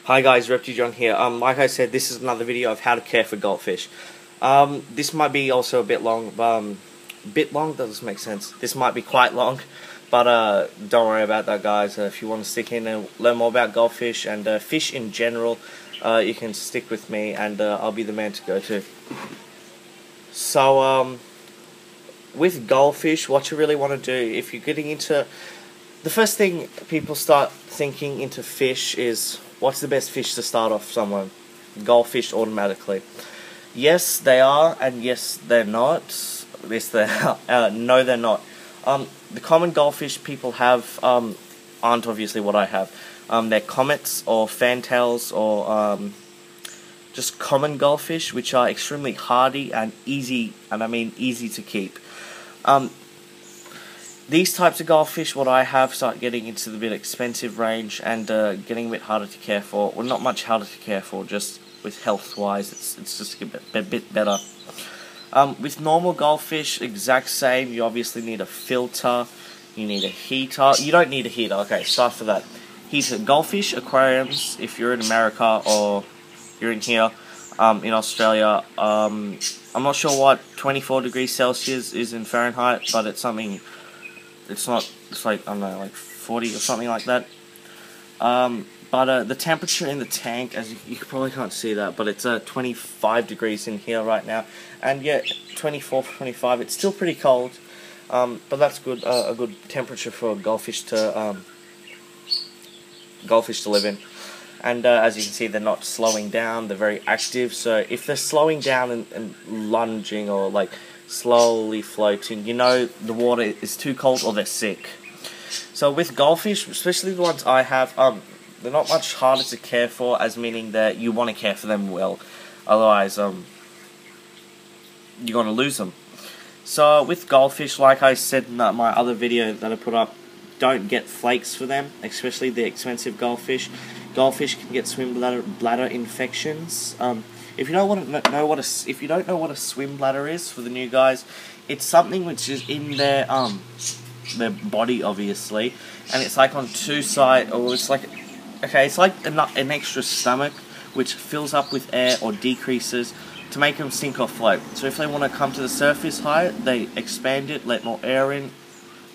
Hi guys, Repty John here. Like I said, this is another video of how to care for goldfish. This might be also a bit long, doesn't make sense. This might be quite long, but don't worry about that, guys. If you want to stick in and learn more about goldfish and fish in general, you can stick with me, and I'll be the man to go to. So, with goldfish, what you really want to do, if you're getting into... The first thing people start thinking into fish is, what's the best fish to start off someone? Goldfish automatically. Yes, they are, and yes, they're not. Yes, they are. No, they're not. The common goldfish people have aren't obviously what I have. They're comets or fantails or just common goldfish, which are extremely hardy and easy, and I mean easy to keep. These types of goldfish, what I have, start getting into the bit expensive range and getting a bit harder to care for. Well, not much harder to care for, just with health-wise, it's just a bit better. With normal goldfish, exact same. You obviously need a filter, you need a heater. You don't need a heater, okay, start for that. Heater. Goldfish aquariums, if you're in America or you're in here, in Australia, I'm not sure what 24 degrees Celsius is in Fahrenheit, but it's something... It's like, I don't know, like 40 or something like that. But the temperature in the tank, as you probably can't see that, but it's 25 degrees in here right now. And yeah, 24, 25, it's still pretty cold. But that's good, a good temperature for goldfish to live in. And as you can see, they're not slowing down, they're very active. So if they're slowing down and lunging or like slowly floating, you know the water is too cold or they're sick. So with goldfish, especially the ones I have, they're not much harder to care for, as meaning that you want to care for them well, otherwise you're going to lose them. So with goldfish, like I said in my other video that I put up, don't get flakes for them, especially the expensive goldfish. Goldfish can get swim bladder infections. If you don't know what a swim bladder is, for the new guys, it's something which is in their body, obviously, and it's like on two sides, or it's like, okay, it's like an extra stomach which fills up with air or decreases to make them sink or float. So if they want to come to the surface higher, they expand it, let more air in,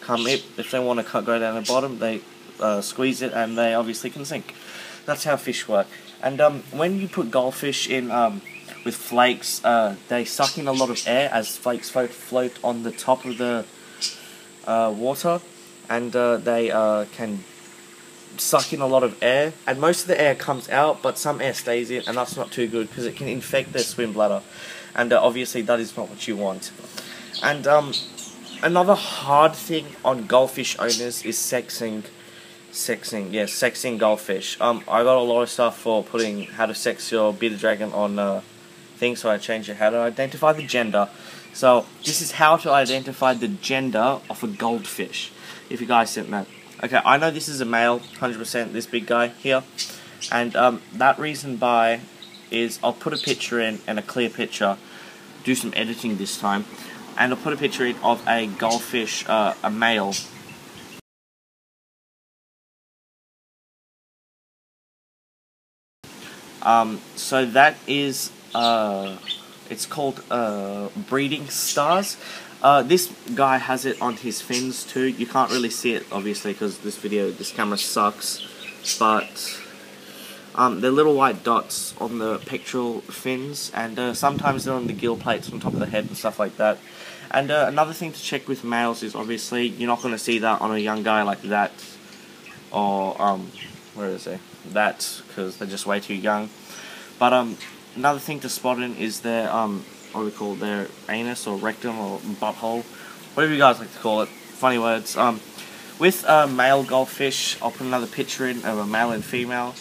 come in. If they want to go down the bottom, they squeeze it, and they obviously can sink. That's how fish work. And when you put goldfish in with flakes, they suck in a lot of air as flakes float on the top of the water, and they can suck in a lot of air. And most of the air comes out, but some air stays in, and that's not too good because it can infect their swim bladder. And obviously that is not what you want. And another hard thing on goldfish owners is sexing goldfish. I got a lot of stuff for putting how to sex your bearded dragon on things, so I changed it, how to identify the gender. So this is how to identify the gender of a goldfish, if you guys didn't know. Okay, I know this is a male, 100%, this big guy here, and that reason by is I'll put a picture in, and a clear picture, do some editing this time, and I'll put a picture in of a goldfish, a male. So that is, it's called, breeding stars. This guy has it on his fins too. You can't really see it, obviously, because this camera sucks, but, they're little white dots on the pectoral fins, and, sometimes they're on the gill plates on top of the head and stuff like that. And, another thing to check with males is, obviously, you're not going to see that on a young guy like that, or, where is it? That, because they're just way too young. But another thing to spot in is their what we call their anus or rectum or butthole, whatever you guys like to call it. Funny words. With male goldfish, I'll put another picture in of a male and female.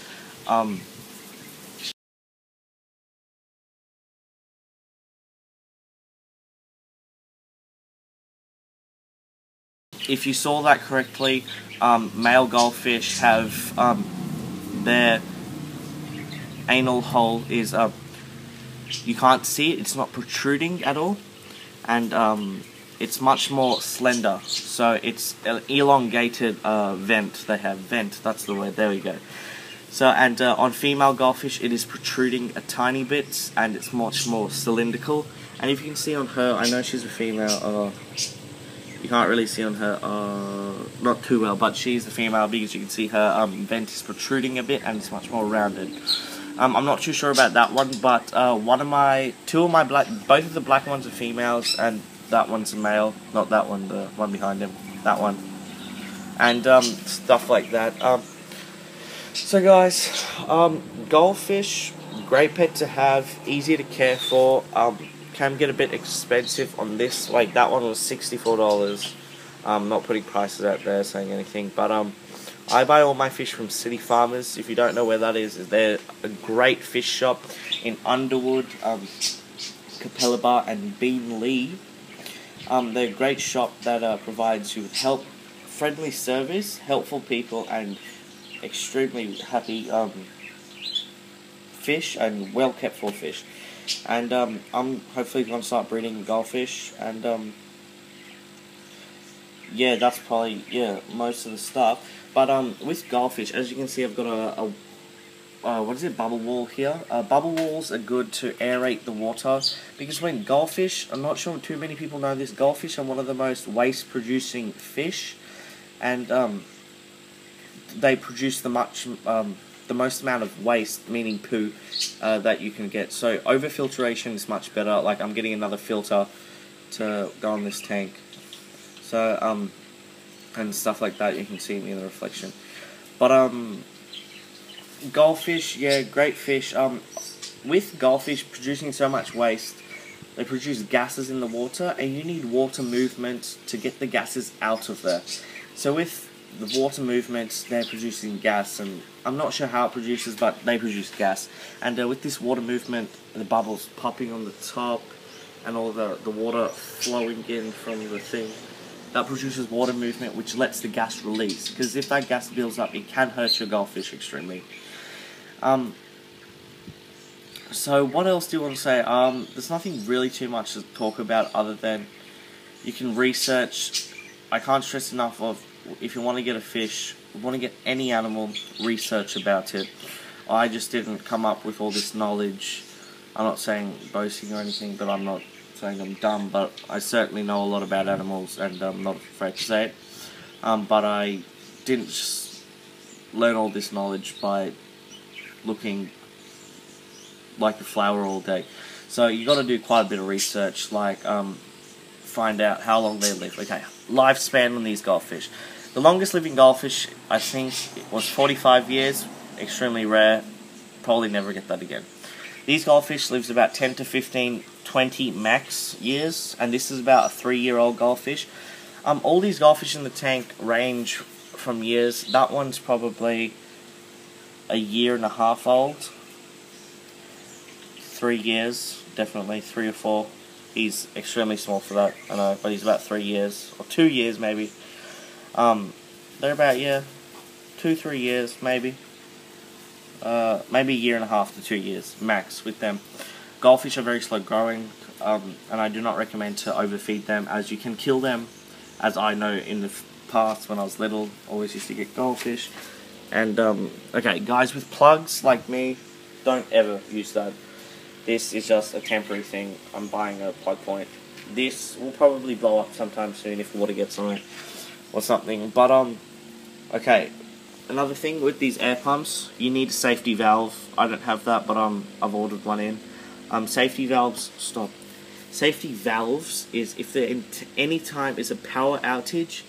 If you saw that correctly, male goldfish have their anal hole is you can't see it, it's not protruding at all, and it's much more slender, so it's an elongated vent. They have vent, that's the word, there we go. So, and on female goldfish, it is protruding a tiny bit, and it's much more cylindrical. And if you can see on her, I know she's a female. You can't really see on her, not too well, but she's a female because you can see her vent is protruding a bit, and it's much more rounded. I'm not too sure about that one, but both of the black ones are females, and that one's a male. Not that one, the one behind him, that one, and stuff like that. So guys, goldfish, great pet to have, easy to care for. Can get a bit expensive on this. Like that one was $64. Not putting prices out there, saying anything, but I buy all my fish from City Farmers. If you don't know where that is, they're a great fish shop in Underwood, Capella and Beenleigh. They're a great shop that provides you with friendly service, helpful people, and extremely happy fish, and well kept for fish. And I'm hopefully going to start breeding goldfish, and yeah, that's probably most of the stuff. But with goldfish, as you can see, I've got a what is it, bubble wall here. Bubble walls are good to aerate the water, because when goldfish, I'm not sure too many people know this, goldfish are one of the most waste producing fish, and they produce the most amount of waste, meaning poo, that you can get. So over-filtration is much better. Like, I'm getting another filter to go on this tank. So, and stuff like that, you can see me in the reflection. But, goldfish, yeah, great fish. With goldfish producing so much waste, they produce gases in the water, and you need water movement to get the gases out of there. So with the water movements, they're producing gas, and I'm not sure how it produces, but they produce gas. And with this water movement, the bubbles popping on the top, and all the water flowing in from the thing, that produces water movement, which lets the gas release. Because if that gas builds up, it can hurt your goldfish extremely. So what else do you want to say? There's nothing really too much to talk about other than you can research. I can't stress enough of, if you want to get a fish, want to get any animal, research about it. I just didn't come up with all this knowledge. I'm not saying boasting or anything, but I'm not saying I'm dumb, but I certainly know a lot about animals, and I'm not afraid to say it. But I didn't just learn all this knowledge by looking like a flower all day. So you got to do quite a bit of research, like find out how long they live. Okay, lifespan on these goldfish. The longest living goldfish, I think, was 45 years. Extremely rare. Probably never get that again. These goldfish lives about 10 to 15, 20 max years, and this is about a 3-year-old goldfish. All these goldfish in the tank range from years. That one's probably a 1.5 years old. 3 years, definitely 3 or 4. He's extremely small for that, I know, but he's about 3 years, or 2 years maybe. They're about, 2-3 years maybe. Maybe 1.5 years to 2 years max with them. Goldfish are very slow growing, and I do not recommend to overfeed them, as you can kill them, as I know in the past when I was little, always used to get goldfish. And okay, guys with plugs like me, don't ever use that. This is just a temporary thing. I'm buying a plug point. This will probably blow up sometime soon if water gets on it or something. But okay, another thing with these air pumps, you need a safety valve. I don't have that, but I've ordered one in. Safety valves is if there any time is a power outage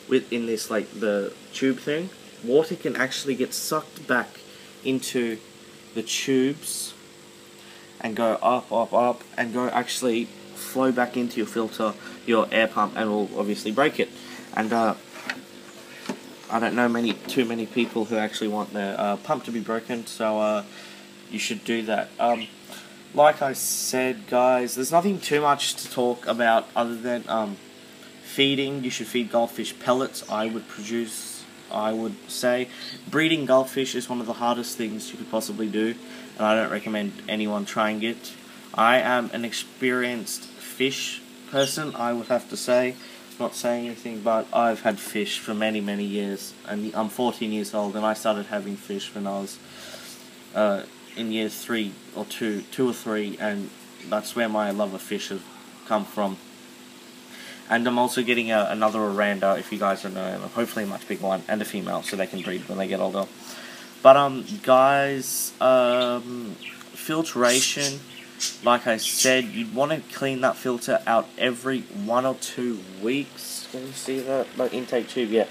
within this, like the tube thing, water can actually get sucked back into the tubes and go up, and go actually flow back into your filter, your air pump, and will obviously break it. And I don't know too many people who actually want their pump to be broken, so you should do that. Like I said, guys, there's nothing too much to talk about other than feeding. You should feed goldfish pellets, I would say. Breeding goldfish is one of the hardest things you could possibly do, and I don't recommend anyone trying it. I am an experienced fish person, I would have to say. not saying anything, but I've had fish for many, many years, and I'm 14 years old, and I started having fish when I was in year 3 or 2 or 3, and that's where my love of fish has come from. And I'm also getting another oranda, if you guys don't know, hopefully a much bigger one, and a female, so they can breed when they get older. But guys, filtration, like I said, you'd want to clean that filter out every 1 or 2 weeks. Can you see that? Like intake tube, yeah.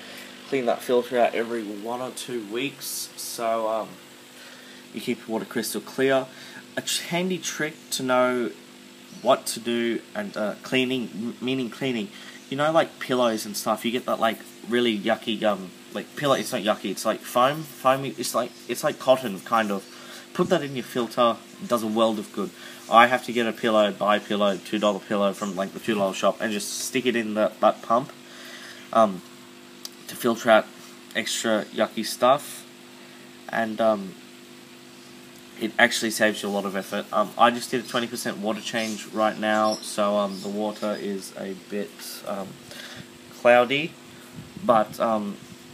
Clean that filter out every 1 or 2 weeks, so you keep your water crystal clear. A handy trick to know what to do and cleaning, meaning cleaning. You know, like pillows and stuff. You get that like really yucky like pillow. It's not yucky. It's like foam. Foamy. It's like cotton kind of. Put that in your filter. It does a world of good. I have to get a pillow, buy a pillow, $2 pillow from like the $2 shop, and just stick it in that pump to filter out extra yucky stuff, and it actually saves you a lot of effort. I just did a 20% water change right now, so the water is a bit cloudy, but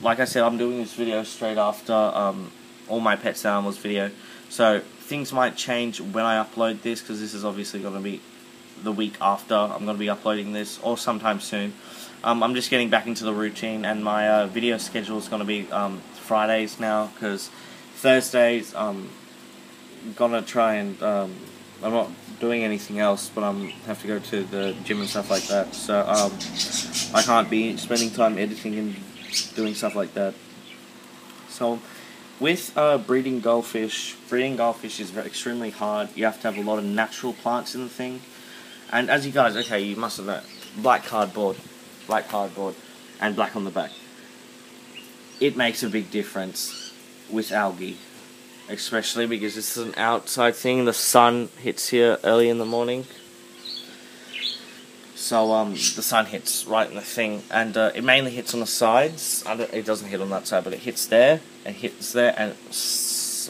like I said, I'm doing this video straight after all my pets and animals video, so things might change when I upload this, because this is obviously going to be the week after I'm going to be uploading this, or sometime soon. I'm just getting back into the routine, and my video schedule is going to be Fridays now, because Thursdays gonna try and I'm not doing anything else, but have to go to the gym and stuff like that, so I can't be spending time editing and doing stuff like that. So with breeding goldfish is extremely hard. You have to have a lot of natural plants in the thing, and as you guys, okay, you must have known, black cardboard and black on the back, it makes a big difference with algae. Especially because this is an outside thing. The sun hits here early in the morning, so the sun hits right in the thing, and it mainly hits on the sides. It doesn't hit on that side, but it hits there, and hits there, and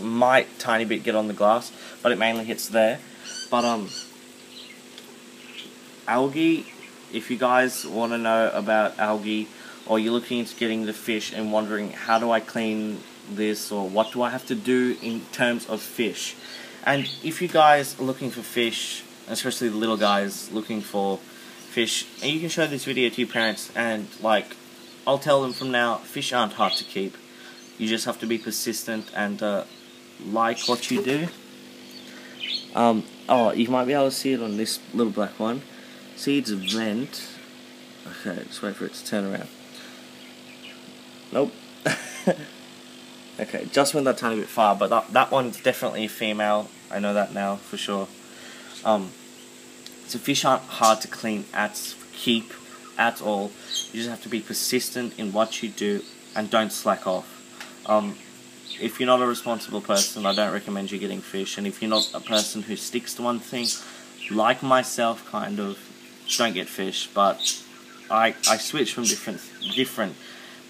might tiny bit get on the glass, but it mainly hits there. But algae, if you guys want to know about algae, or you're looking into getting the fish and wondering how do I clean this, or what do I have to do in terms of fish, and if you guys are looking for fish, especially the little guys looking for fish, and you can show this video to your parents, and like I'll tell them from now, fish aren't hard to keep. You just have to be persistent and like what you do. Oh, you might be able to see it on this little black one. See, it's a vent. Okay, just wait for it to turn around. Nope. Okay, just went that tiny bit far, but that one's definitely a female. I know that now for sure. So fish aren't hard to keep at all. You just have to be persistent in what you do and don't slack off. If you're not a responsible person, I don't recommend you getting fish. And if you're not a person who sticks to one thing, like myself, kind of, don't get fish. But I switch from different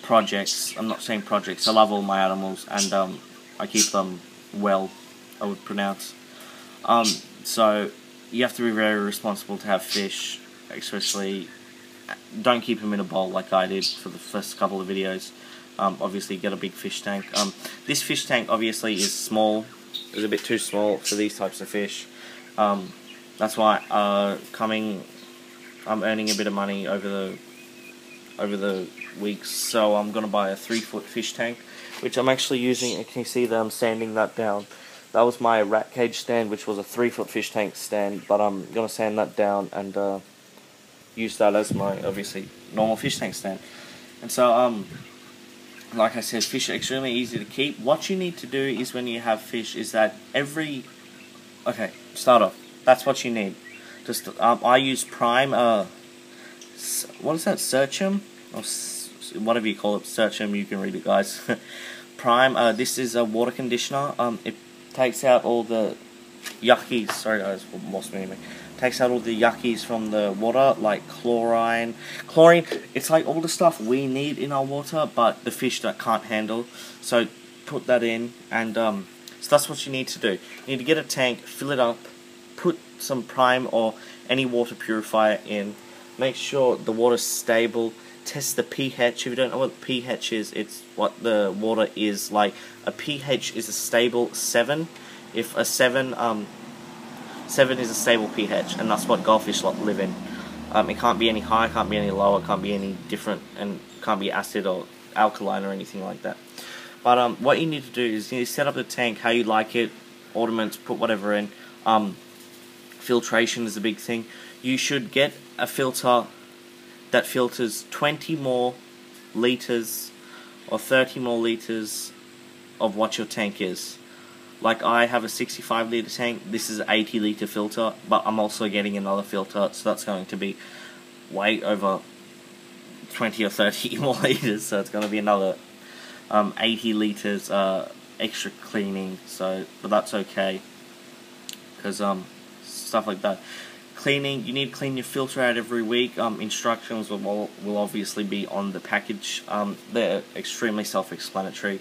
projects. I'm not saying projects. I love all my animals, and I keep them well, I would pronounce. So you have to be very responsible to have fish, especially don't keep them in a bowl like I did for the first couple of videos. Obviously get a big fish tank. This fish tank obviously is small. It's a bit too small for these types of fish. That's why I'm earning a bit of money over the weeks, so I'm gonna buy a 3-foot fish tank, which I'm actually using. And can you see that I'm sanding that down? That was my rat cage stand, which was a 3-foot fish tank stand, but I'm gonna sand that down and use that as my obviously normal fish tank stand. And so like I said, fish are extremely easy to keep. What you need to do is, when you have fish, is that start off. That's what you need. Just I use Prime. What is that? Searchum, or whatever you call it. Searchum. You can read it, guys. Prime. This is a water conditioner. It takes out all the yuckies. Sorry, guys, lost me. Takes out all the yuckies from the water, like chlorine. It's like all the stuff we need in our water, but the fish that can't handle. So put that in, and so that's what you need to do. You need to get a tank, fill it up, put some Prime or any water purifier in, make sure the water's stable. Test the pH. If you don't know what the pH is, it's what the water is like. A pH is a stable 7. If a 7 is a stable pH, and that's what goldfish live in. It can't be any higher, can't be any lower, can't be any different, and can't be acid or alkaline or anything like that. But what you need to do is you need to set up the tank how you like it, ornaments, put whatever in. Filtration is a big thing. You should get a filter that filters 20 more liters or 30 more liters of what your tank is. Like I have a 65 litre tank, this is an 80 litre filter, but I'm also getting another filter, so that's going to be way over 20 or 30 more litres, so it's going to be another 80 litres extra cleaning, so, but that's okay, because stuff like that. Cleaning, you need to clean your filter out every week. Instructions will obviously be on the package. They're extremely self-explanatory.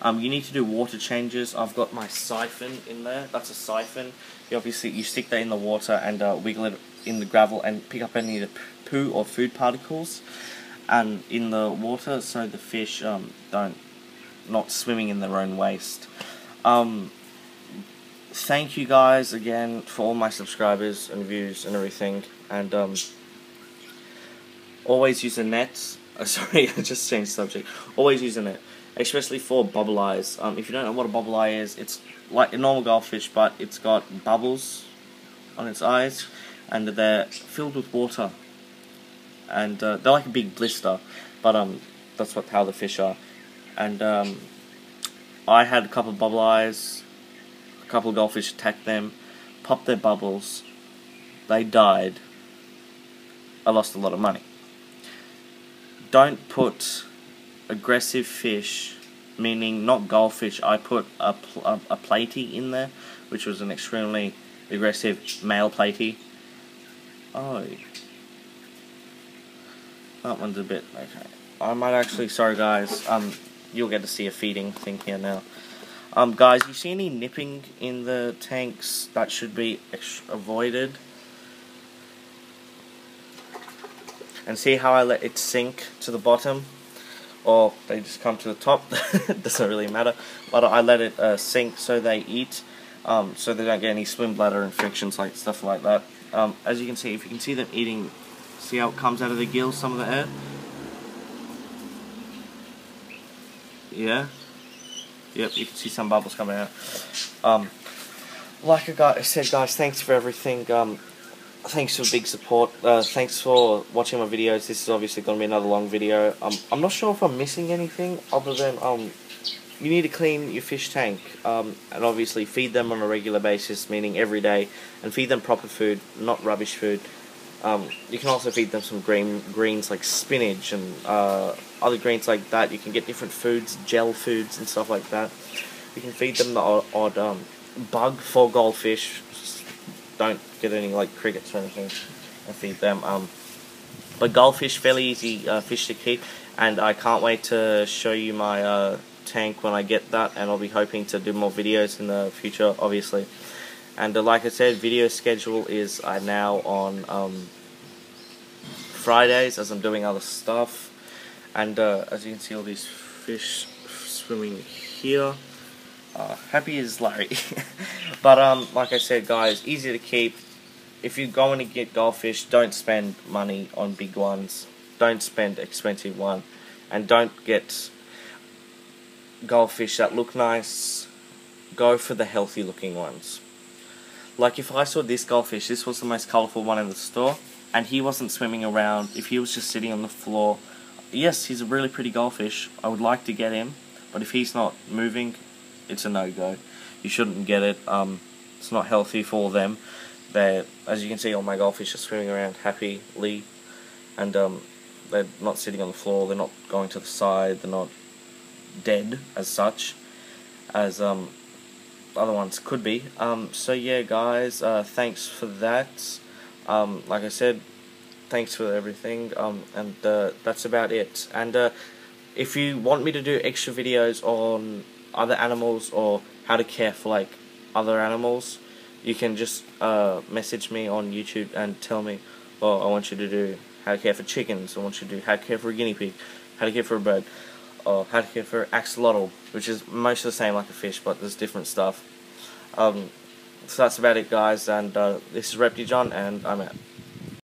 You need to do water changes. I've got my siphon in there. That's a siphon. You stick that in the water and wiggle it in the gravel and pick up any of the poo or food particles and in the water, so the fish not swimming in their own waste. Thank you guys again for all my subscribers and views and everything, and always use a net. Sorry, I just changed subject. Always use a net, especially for bubble eyes. If you don't know what a bubble eye is, it's like a normal goldfish, but it's got bubbles on its eyes, and they're filled with water, and they're like a big blister, but that's how the fish are. And I had a couple of bubble eyes. A couple of goldfish attacked them, popped their bubbles, they died. I lost a lot of money. Don't put aggressive fish, meaning not goldfish. I put a platy in there, which was an extremely aggressive male platy. Oh, that one's a bit okay. I might actually, sorry guys, you'll get to see a feeding thing here now. Guys, you see any nipping in the tanks? That should be avoided. And see how I let it sink to the bottom? Or they just come to the top? It doesn't really matter. But I let it sink so they eat, so they don't get any swim bladder infections, like stuff like that. As you can see, if you can see them eating, see how it comes out of the gills, some of the air? Yeah? Yep, you can see some bubbles coming out. Like I said, guys, thanks for everything. Thanks for big support. Thanks for watching my videos. This is obviously going to be another long video. I'm not sure if I'm missing anything other than you need to clean your fish tank, and obviously feed them on a regular basis, meaning every day, and feed them proper food, not rubbish food. You can also feed them some greens like spinach and other greens like that. You can get different foods, gel foods and stuff like that. You can feed them the odd bug for goldfish. Just don't get any like crickets or anything and feed them. But goldfish, fairly easy fish to keep, and I can't wait to show you my tank when I get that, and I'll be hoping to do more videos in the future, obviously. And like I said, video schedule is now on Fridays, as I'm doing other stuff. And as you can see, all these fish swimming here. Happy as Larry. But like I said, guys, easy to keep. If you're going to get goldfish, don't spend money on big ones. Don't spend expensive one, and don't get goldfish that look nice. Go for the healthy looking ones. Like if I saw this goldfish, this was the most colourful one in the store, and he wasn't swimming around, if he was just sitting on the floor, yes, he's a really pretty goldfish, I would like to get him, but if he's not moving, it's a no-go. You shouldn't get it. It's not healthy for them. As you can see, all my goldfish are swimming around happily, and they're not sitting on the floor, they're not going to the side, they're not dead as such, as other ones could be. So yeah, guys, thanks for that. Like I said, thanks for everything, and that's about it. And if you want me to do extra videos on other animals or how to care for like other animals, you can just message me on YouTube and tell me, oh, I want you to do how to care for chickens. I want you to do how to care for a guinea pig, how to care for a bird, or how to care for axolotl, which is most of the same like a fish, but there's different stuff. So that's about it, guys, and this is Repty John, and I'm out.